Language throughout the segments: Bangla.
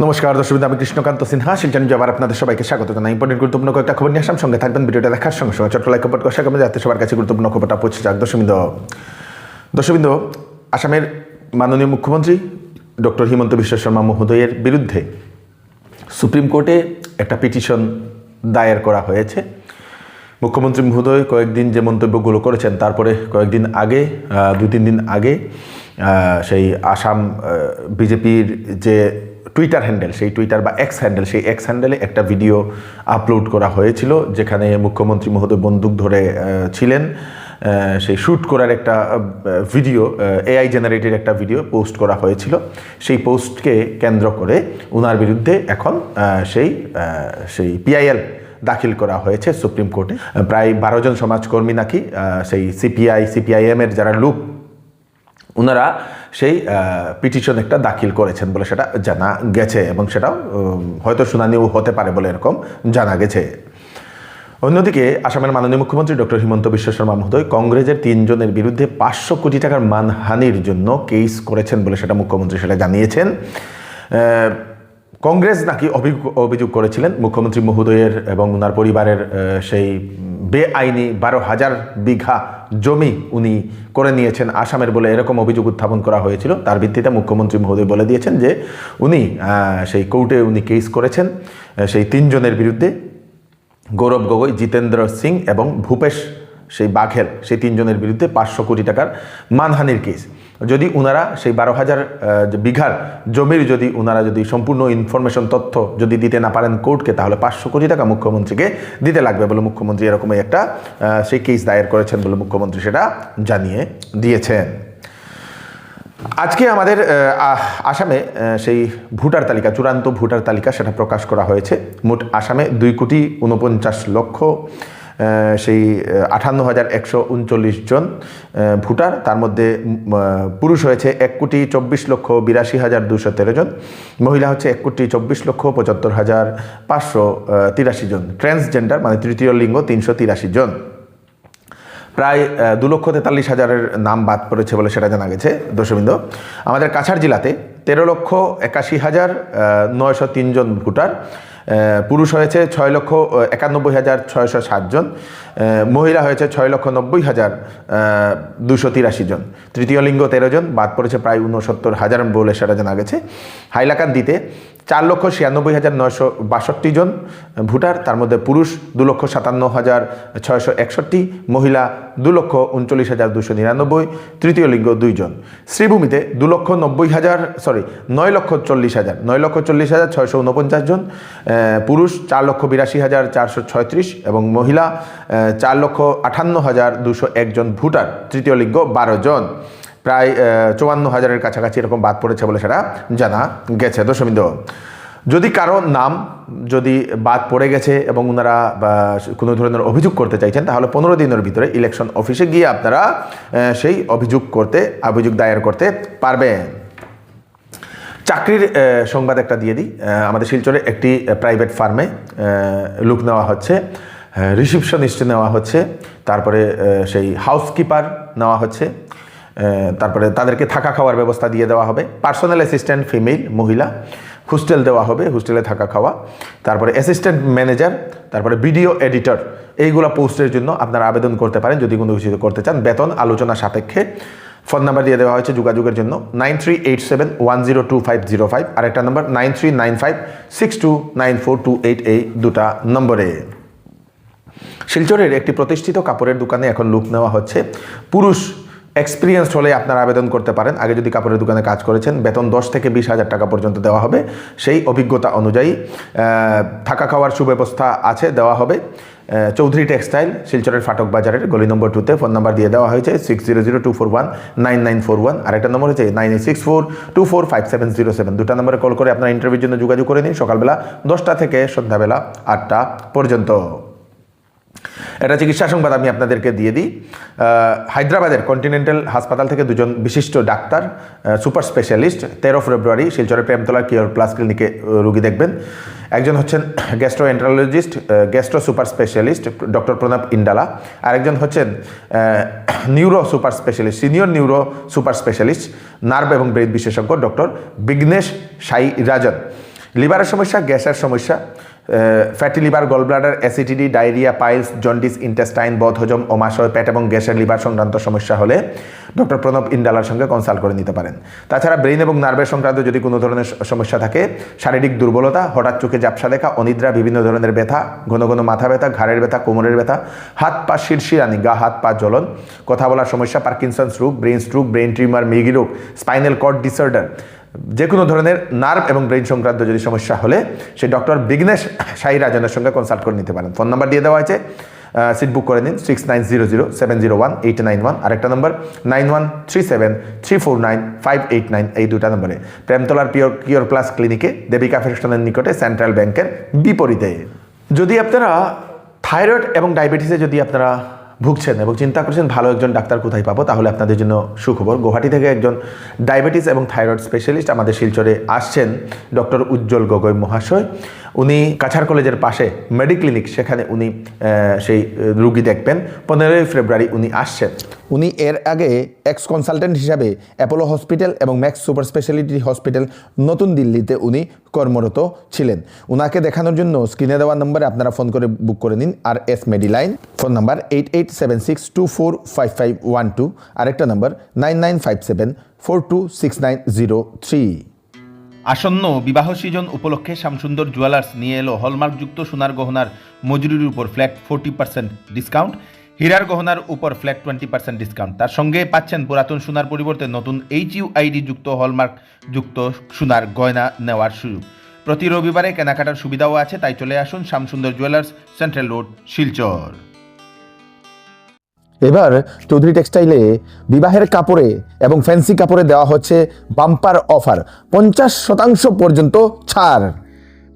নমস্কার দর্শক, আমি কৃষ্ণকান্ত সিনহা শিলচর নিউজে আবার আপনাদের সবাইকে স্বাগত জানাই। ইম্পর্টেন্ট গুরুত্বপূর্ণ কয়েকটা খবর নিয়ে আসলাম, সঙ্গে থাকবেন। ভিডিওটা দেখার সঙ্গে সঙ্গে ছোট্ট লাইক কমেন্ট করে শেয়ার করবেন যাতে সবার কাছে গুরুত্বপূর্ণ খবরটা পৌঁছে যাক। দর্শকবৃন্দ, আসামের মাননীয় মুখ্যমন্ত্রী ডক্টর হিমন্ত বিশ্ব শর্মা মহোদয়ের বিরুদ্ধে সুপ্রিম কোর্টে একটা পিটিশন দায়ের করা হয়েছে। মুখ্যমন্ত্রী মহোদয় কয়েকদিন যে মন্তব্যগুলো করেছেন, তারপরে কয়েকদিন আগে, 2-3 দিন আগে সেই আসাম বিজেপির যে টুইটার হ্যান্ডেল, সেই টুইটার বা এক্স হ্যান্ডেল, সেই এক্স হ্যান্ডেলে একটা ভিডিও আপলোড করা হয়েছিল, যেখানে মুখ্যমন্ত্রী মহোদয় বন্দুক ধরে ছিলেন। সেই শ্যুট করার একটা ভিডিও, এআই জেনারেটেড একটা ভিডিও পোস্ট করা হয়েছিল। সেই পোস্টকে কেন্দ্র করে ওনার বিরুদ্ধে এখন সেই পিআইএল দাখিল করা হয়েছে সুপ্রিম কোর্টে। প্রায় 12 জন সমাজকর্মী নাকি সেই সিপিআইএমের যারা লোক, ওনারা সেই পিটিশন একটা দাখিল করেছেন বলে সেটা জানা গেছে, এবং সেটাও হয়তো শুনানিও হতে পারে বলে এরকম জানা গেছে। অন্যদিকে আসামের মাননীয় মুখ্যমন্ত্রী ডক্টর হিমন্ত বিশ্ব শর্মা মহোদয় কংগ্রেসের 3 জনের বিরুদ্ধে 500 কোটি টাকার মানহানির জন্য কেস করেছেন বলে সেটা মুখ্যমন্ত্রী সেটা জানিয়েছেন। কংগ্রেস নাকি অভিযোগ করেছিলেন মুখ্যমন্ত্রী মহোদয়ের এবং ওনার পরিবারের সেই বেআইনি 12,000 বিঘা জমি উনি করে নিয়েছেন আসামের বলে এরকম অভিযোগ উত্থাপন করা হয়েছিল। তার ভিত্তিতে মুখ্যমন্ত্রী মহোদয় বলে দিয়েছেন যে উনি সেই কোর্টে উনি কেস করেছেন সেই 3 জনের বিরুদ্ধে, গৌরব গগৈ, জিতেন্দ্র সিং এবং ভূপেশ সেই বাঘেল, সেই 3 জনের বিরুদ্ধে 500 কোটি টাকার মানহানির কেস। যদি ওনারা সেই 12,000 বিঘার জমির যদি ওনারা যদি সম্পূর্ণ ইনফরমেশন তথ্য যদি দিতে না পারেন কোর্টকে, তাহলে 500 কোটি টাকা মুখ্যমন্ত্রীকে দিতে লাগবে বলে মুখ্যমন্ত্রী এরকমই একটা সেই কেস দায়ের করেছেন বলে মুখ্যমন্ত্রী সেটা জানিয়ে দিয়েছেন। আজকে আমাদের আসামে সেই ভোটার তালিকা, চূড়ান্ত ভোটার তালিকা সেটা প্রকাশ করা হয়েছে। মোট আসামে 2,49,00,000 সেই 58,139 জন ভোটার। তার মধ্যে পুরুষ হয়েছে 1,24,82,213 জন, মহিলা হচ্ছে 1,24,75,583 জন, ট্রান্সজেন্ডার মানে তৃতীয় লিঙ্গ 383 জন। প্রায় 2,43,000 নাম বাদ পড়েছে বলে সেটা জানা গেছে। দর্শকবৃন্দ, আমাদের কাছাড় জেলাতে 13,81,903 জন ভোটার। পুরুষ হয়েছে 6,91,607 জন, মহিলা হয়েছে 6,90,283 জন, তৃতীয় লিঙ্গ 13 জন, বাদ পড়েছে প্রায় 69,000 বলে সেটা জানা গেছে। হাইলাকান্দিতে 4,96,962 জন ভোটার। তার মধ্যে পুরুষ 2,57,661, মহিলা 2,39,299, তৃতীয় লিঙ্গ 2 জন। শ্রীভূমিতে 9,40,649 জন, পুরুষ 4,82,436 এবং মহিলা 4,58,201 জন ভোটার, তৃতীয় লিঙ্গ 12 জন। প্রায় 54,000-এর কাছাকাছি এরকম বাদ পড়েছে বলে সেটা জানা গেছে। দর্শকবৃন্দ, যদি কারো নাম যদি বাদ পড়ে গেছে এবং ওনারা কোনো ধরনের অভিযোগ করতে চাইছেন, তাহলে 15 দিনের ভিতরে ইলেকশন অফিসে গিয়ে আপনারা সেই অভিযোগ দায়ের করতে পারবেন। চাকরির সংবাদ একটা দিয়ে দিই। আমাদের শিলচরে একটি প্রাইভেট ফার্মে লোক নেওয়া হচ্ছে, রিসিপশনিস্ট নেওয়া হচ্ছে, তারপরে সেই হাউসকিপার নেওয়া হচ্ছে, তারপরে তাদেরকে থাকা খাওয়ার ব্যবস্থা দিয়ে দেওয়া হবে, পার্সোনাল অ্যাসিস্ট্যান্ট ফিমেল মহিলা, হোস্টেল দেওয়া হবে, হোস্টেলে থাকা খাওয়া, তারপরে অ্যাসিস্ট্যান্ট ম্যানেজার, তারপরে ভিডিও এডিটর, এইগুলো পোস্টের জন্য আপনারা আবেদন করতে পারেন যদি কোনো কিছু করতে চান। বেতন আলোচনা সাপেক্ষে। ফোন নাম্বার দিয়ে দেওয়া হয়েছে যোগাযোগের জন্য 9387102505, আরেকটা নাম্বার 9395629428, এই দুটা নম্বরে। শিলচরের একটি প্রতিষ্ঠিত কাপড়ের দোকানে এখন লোক নেওয়া হচ্ছে। পুরুষ এক্সপিরিয়েন্সড হলে আপনারা আবেদন করতে পারেন। আগে যদি কাপড়ের দোকানে কাজ করেছেন, বেতন 10 থেকে 20,000 টাকা পর্যন্ত দেওয়া হবে। সেই অভিজ্ঞতা অনুযায়ী থাকা খাওয়ার সুব্যবস্থা আছে, দেওয়া হবে। চৌধুরী টেক্সটাইল, শিলচরের ফাটক বাজারের গলি নম্বর 2-তে। ফোন নাম্বার দিয়ে দেওয়া হয়েছে 6002419941, আরেকটা নম্বর হচ্ছে 9864245707। দুটা নম্বরে কল করে আপনারা ইন্টারভিউর জন্য যোগাযোগ করে নিন, সকালবেলা 10টা থেকে সন্ধ্যাবেলা 8টা পর্যন্ত। এটা চিকিৎসা সংবাদ আমি আপনাদেরকে দিয়ে দিই। হায়দ্রাবাদের কন্টিনেন্টাল হাসপাতাল থেকে 2 জন বিশিষ্ট ডাক্তার, সুপার স্পেশালিস্ট 13 ফেব্রুয়ারি শিলচরের প্রেমতলা কিওর প্লাস ক্লিনিকে রোগী দেখবেন। একজন হচ্ছেন gastroenterologist, gastro super specialist doctor Pranav Indala, আরেকজন হচ্ছেন neuro super specialist, senior neuro super specialist, nerve এবং ব্রেন বিশেষজ্ঞ ডক্টর বিঘ্নেশ সাই রাজন। লিভারের সমস্যা, গ্যাসের সমস্যা, fatty liver, gallbladder, acidity, diarrhoea, piles, jaundice, intestine, বদহজম, অমাশয়, পেট এবং গ্যাসের লিভার সংক্রান্ত সমস্যা হলে ডক্টর প্রণব ইন্ডালার সঙ্গে কনসাল্ট করে নিতে পারেন। তাছাড়া ব্রেইন এবং নার্ভের সংক্রান্ত যদি কোনো ধরনের সমস্যা থাকে, শারীরিক দুর্বলতা, হঠাৎ চোখে ঝাপসা দেখা, অনিদ্রা, বিভিন্ন ধরনের ব্যথা, ঘন ঘন মাথা ব্যথা, ঘাড়ের ব্যথা, কোমরের ব্যথা, হাত পা শিরশিরানি, গা হাত পা জ্বলন, কথা বলার সমস্যা, পার্কিনসন্স রোগ, ব্রেইন স্ট্রোক, ব্রেইন টিউমার, মৃগী রোগ, স্পাইনাল কর্ড ডিসঅর্ডার, যে কোনো ধরনের নার্ভ এবং ব্রেইন সংক্রান্ত যদি সমস্যা হলে সেই ডক্টর বিঘ্নেশ সাই রাজনের সঙ্গে কনসাল্ট করে নিতে পারেন। ফোন নাম্বার দিয়ে দেওয়া আছে, সিট বুক করে নিন 6900701891, আরেকটা নম্বর 9137349589, এই দুটা নম্বরে। প্রেমতলার কিওর প্লাস ক্লিনিকে, দেবিকা ফ্যাশনের নিকটে, সেন্ট্রাল ব্যাংকের বিপরীতে। যদি আপনারা থাইরয়েড এবং ডায়াবেটিসে যদি আপনারা ভুগছেন এবং চিন্তা করছেন ভালো একজন ডাক্তার কোথায় পাবো, তাহলে আপনাদের জন্য সুখবর। গুয়াহাটি থেকে একজন ডায়াবেটিস এবং থাইরয়েড স্পেশালিস্ট আমাদের শিলচরে আসছেন, ডক্টর উজ্জ্বল গগৈ মহাশয়। উনি কাছাড় কলেজের পাশে মেডিক্লিনিক, সেখানে উনি সেই রুগী দেখবেন। 15ই ফেব্রুয়ারি উনি আসছেন। উনি এর আগে এক্স কনসালটেন্ট হিসাবে অ্যাপোলো হসপিটাল এবং ম্যাক্স সুপার স্পেশালিটি হসপিটাল নতুন দিল্লিতে উনি কর্মরত ছিলেন। উনাকে দেখানোর জন্য স্ক্রিনে দেওয়া নম্বরে আপনারা ফোন করে বুক করে নিন। আর এস মেডিলাইন, ফোন নাম্বার 8876245512, আরেকটা নাম্বার 9957426903। আসন্ন বিবাহ সিজন উপলক্ষে শ্যামসুন্দর জুয়েলার্স নিয়ে এলো হলমার্কযুক্ত সোনার গহনার মজুরির উপর ফ্ল্যাট 40% ডিসকাউন্ট, হীরার গহনার উপর ফ্ল্যাট 20% ডিসকাউন্ট। তার সঙ্গে পাচ্ছেন পুরাতন সোনার পরিবর্তে নতুন HUID যুক্ত হলমার্ক যুক্ত সোনার গয়না নেওয়ার সুযোগ। প্রতি রবিবারে কেনাকাটার সুবিধাও আছে, তাই চলে আসুন Shyamsundar jewellers, central road, Silchar. এবার চৌধুরী টেক্সটাইলে বিবাহের কাপড়ে এবং ফ্যান্সি কাপড়ে দেওয়া হচ্ছে বাম্পার অফার, 50% পর্যন্ত ছাড়।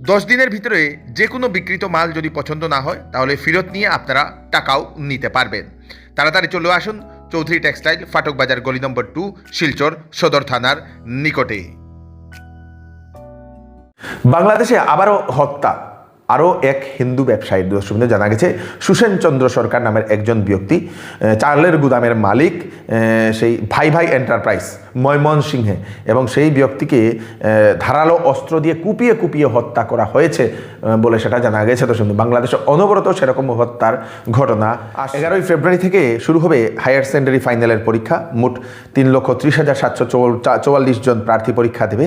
10 দিনের ভিতরে যে কোনো বিক্রিত মাল যদি পছন্দ না হয় তাহলে ফেরত নিয়ে আপনারা টাকাও নিতে পারবেন। তাড়াতাড়ি চলে আসুন চৌধুরী টেক্সটাইল, ফাটক বাজার, গলি নম্বর 2, শিলচর সদর থানার নিকটে। বাংলাদেশে আবারও হত্যা আরও এক হিন্দু ব্যবসায়ীর। দর্শক জানা গেছে সুসেন চন্দ্র সরকার নামের একজন ব্যক্তি, চালের গুদামের মালিক, সেই ভাই ভাই এন্টারপ্রাইজ ময়মনসিংহে, এবং সেই ব্যক্তিকে ধারালো অস্ত্র দিয়ে কুপিয়ে কুপিয়ে হত্যা করা হয়েছে বলে সেটা জানা গেছে। দর্শক, বাংলাদেশে অনবরত সেরকম হত্যার ঘটনা। 11ই ফেব্রুয়ারি থেকে শুরু হবে হায়ার সেকেন্ডারি ফাইনালের পরীক্ষা। মোট 3,30,744 জন প্রার্থী পরীক্ষা দেবে।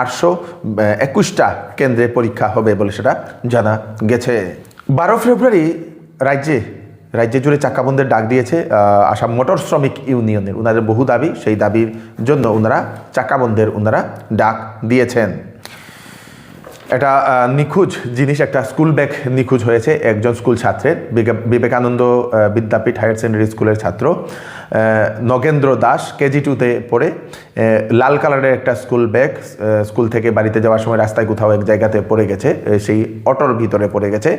821টা কেন্দ্রে পরীক্ষা হবে বলে সেটা জানা গেছে। 12 ফেব্রুয়ারি রাজ্যে জুড়ে চাক্কা বন্ধের ডাক দিয়েছে আসাম মোটর শ্রমিক ইউনিয়নের। ওনাদের বহু দাবি, সেই দাবির জন্য ওনারা চাক্কা বন্ধের ডাক দিয়েছেন। এটা নিখোঁজ জিনিস, একটা স্কুল ব্যাগ নিখোঁজ হয়েছে একজন স্কুল ছাত্রের, বিবেকানন্দ বিদ্যাপীঠ হায়ার সেকেন্ডারি স্কুলের ছাত্র নগেন্দ্র দাস, KG2-তে পড়ে। লাল কালারের একটা স্কুল ব্যাগ স্কুল থেকে বাড়িতে যাওয়ার সময় রাস্তায় কোথাও এক জায়গাতে পড়ে গেছে, সেই অটোর ভিতরে পড়ে গেছে,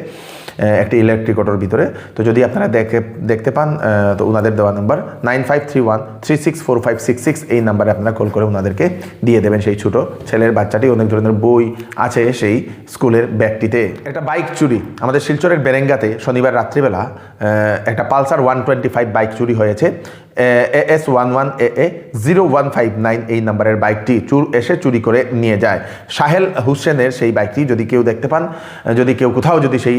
একটি ইলেকট্রিক অটোর ভিতরে। তো যদি আপনারা দেখতে পান তো ওনাদের দেওয়া নাম্বার 9531364566, এই নাম্বারে আপনারা কল করে ওনাদেরকে দিয়ে দেবেন সেই ছোটো ছেলের বাচ্চাটি। অনেক ধরনের বই আছে সেই স্কুলের ব্যাগটিতে। একটা বাইক চুরি আমাদের শিলচরের বেরেঙ্গাতে শনিবার রাত্রিবেলা একটা পালসার 125 বাইক চুরি হয়েছে। AS11AA0159 এই নাম্বারের বাইকটি এসে চুরি করে নিয়ে যায়। সাহেল হুসেনের সেই বাইকটি যদি কেউ দেখতে পান, যদি কেউ কোথাও যদি সেই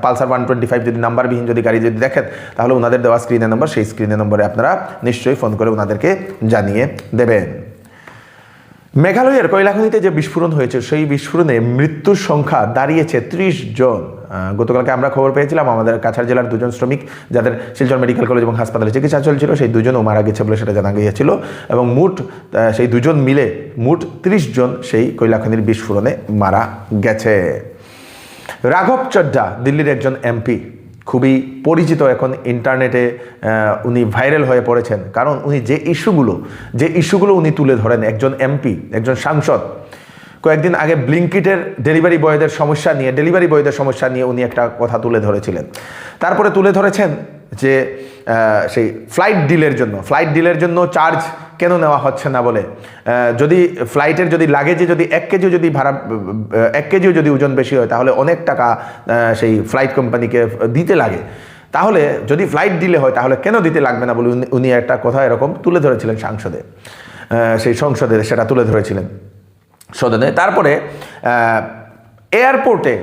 পালসার 125 যদি নাম্বারবিহীন যদি গাড়ি যদি দেখেন, তাহলে ওনাদের দেওয়া স্ক্রিনের নম্বর, সেই স্ক্রিনের নম্বরে আপনারা নিশ্চয়ই ফোন করে ওনাদেরকে জানিয়ে দেবেন। মেঘালয়ের কয়লাখনিতে যে বিস্ফোরণ হয়েছে, সেই বিস্ফোরণে মৃত্যুর সংখ্যা দাঁড়িয়েছে 30 জন। গতকালকে আমরা খবর পেয়েছিলাম আমাদের কাছাড় জেলার 2 জন শ্রমিক যাদের শিলচর মেডিকেল কলেজ এবং হাসপাতালে চিকিৎসা চলছিল, সেই 2 জনও মারা গেছে বলে সেটা জানা গিয়েছিল। এবং মোট সেই 2 জন মিলে মোট 30 জন সেই কয়লাখনির বিস্ফোরণে মারা গেছে। রাঘব চড্ডা দিল্লির একজন MP, খুবই পরিচিত, এখন ইন্টারনেটে উনি ভাইরাল হয়ে পড়েছেন, কারণ উনি যে ইস্যুগুলো উনি তুলে ধরেন, একজন MP, একজন সাংসদ। কয়েকদিন আগে ব্লিঙ্কিটের ডেলিভারি বয়দের সমস্যা নিয়ে উনি একটা কথা তুলে ধরেছিলেন। তারপরে তুলে ধরেছেন যে সেই ফ্লাইট ডিলের জন্য চার্জ কেন নেওয়া হচ্ছে না বলে। যদি ফ্লাইটের যদি লাগেজে যদি 1 কেজিও যদি ওজন বেশি হয়, তাহলে অনেক টাকা সেই ফ্লাইট কোম্পানিকে দিতে লাগে। তাহলে যদি ফ্লাইট ডিলে হয় তাহলে কেন দিতে লাগবে না বলে উনি একটা কথা এরকম তুলে ধরেছিলেন সংসদে, সেই সংসদে সেটা তুলে ধরেছিলেন। সদনে। তারপরে এয়ারপোর্টে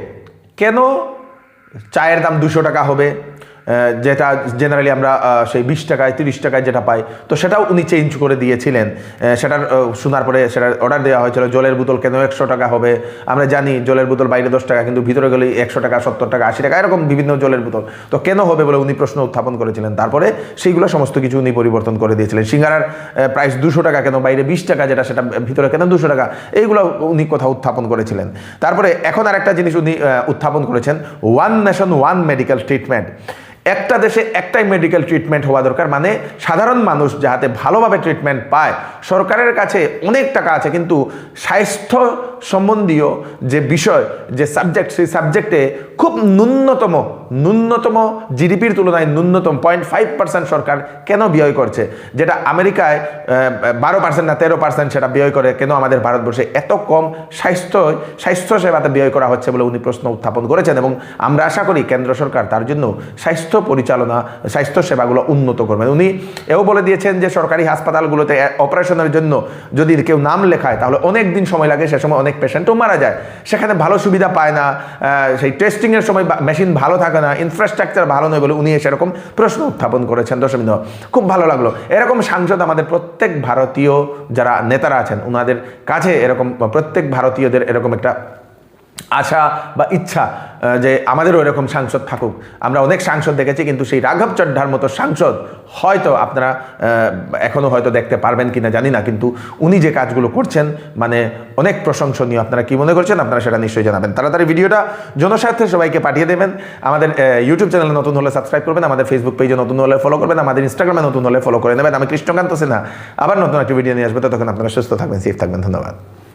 কেন চায়ের দাম 200 টাকা হবে, যেটা জেনারেলি আমরা সেই 20 টাকায় 30 টাকায় যেটা পাই, তো সেটাও উনি চেঞ্জ করে দিয়েছিলেন। সেটার শোনার পরে সেটার অর্ডার দেওয়া হয়েছিল জলের বোতল কেন 100 টাকা হবে। আমরা জানি জলের বোতল বাইরে 10 টাকা, কিন্তু ভিতরে গেলে 100 টাকা, 70 টাকা, 80 টাকা, এরকম বিভিন্ন জলের বোতল, তো কেন হবে বলে উনি প্রশ্ন উত্থাপন করেছিলেন। তারপরে সেইগুলো সমস্ত কিছু উনি পরিবর্তন করে দিয়েছিলেন। সিঙ্গারার প্রাইস 200 টাকা কেন, বাইরে 20 টাকা যেটা, সেটা ভিতরে কেন 200 টাকা, এইগুলো উনি কথা উত্থাপন করেছিলেন। তারপরে এখন আর একটা জিনিস উনি উত্থাপন করেছেন, one nation one medical treatment. একটা দেশে একটাই মেডিকেল ট্রিটমেন্ট হওয়া দরকার, মানে সাধারণ মানুষ যাতে ভালোভাবে ট্রিটমেন্ট পায়। সরকারের কাছে অনেক টাকা আছে, কিন্তু স্বাস্থ্য সম্বন্ধীয় যে বিষয়, যে সাবজেক্ট, সেই সাবজেক্টে খুব ন্যূনতম জিডিপির তুলনায় ন্যূনতম 0.5% সরকার কেন ব্যয় করছে, যেটা আমেরিকায় 12% না 13% সেটা ব্যয় করে, কেন আমাদের ভারতবর্ষে এত কম স্বাস্থ্য সেবাতে ব্যয় করা হচ্ছে বলে উনি প্রশ্ন উত্থাপন করেছেন। এবং আমরা আশা করি কেন্দ্র সরকার তার জন্য স্বাস্থ্য পরিচালনা, স্বাস্থ্য সেবাগুলো উন্নত করবেন। উনি এও বলে দিয়েছেন যে সরকারি হাসপাতালগুলোতে অপারেশনের জন্য যদি কেউ নাম লেখায় তাহলে অনেক দিন সময় লাগে, সে সময় অনেক পেশেন্টও মারা যায়, সেখানে ভালো সুবিধা পায় না, সেই টেস্টিংয়ের সময় মেশিন ভালো থাকে না, ইনফ্রাস্ট্রাকচার ভালো নয় বলে উনি সেরকম প্রশ্ন উত্থাপন করেছেন। দর্শকবৃন্দ, খুব ভালো লাগলো। এরকম সাংসদ আমাদের প্রত্যেক ভারতীয় যারা নেতারা আছেন ওনাদের কাছে এরকম প্রত্যেক ভারতীয়দের এরকম একটা আশা বা ইচ্ছা যে আমাদেরও এরকম সাংসদ থাকুক। আমরা অনেক সাংসদ দেখেছি, কিন্তু সেই রাঘব চড্ঢার মতো সাংসদ হয়তো আপনারা এখনও হয়তো দেখতে পারবেন কিনা জানি না, কিন্তু উনি যে কাজগুলো করছেন মানে অনেক প্রশংসনীয়। আপনারা কি মনে করছেন আপনারা সেটা নিশ্চয়ই জানাবেন। তাড়াতাড়ি ভিডিওটা জনস্বার্থে সবাইকে পাঠিয়ে দেবেন। আমাদের ইউটিউব চ্যানেলে নতুন হলে সাবস্ক্রাইব করবেন, আমাদের ফেসবুক পেজে নতুন হলে ফলো করবেন, আমাদের ইনস্টাগ্রামে নতুন হলে ফলো করে নেবেন। আমি কৃষ্ণকান্ত সিনহা আবার নতুন একটা ভিডিও নিয়ে আসবো। ততক্ষণ আপনারা সুস্থ থাকবেন, সেফ থাকবেন। ধন্যবাদ।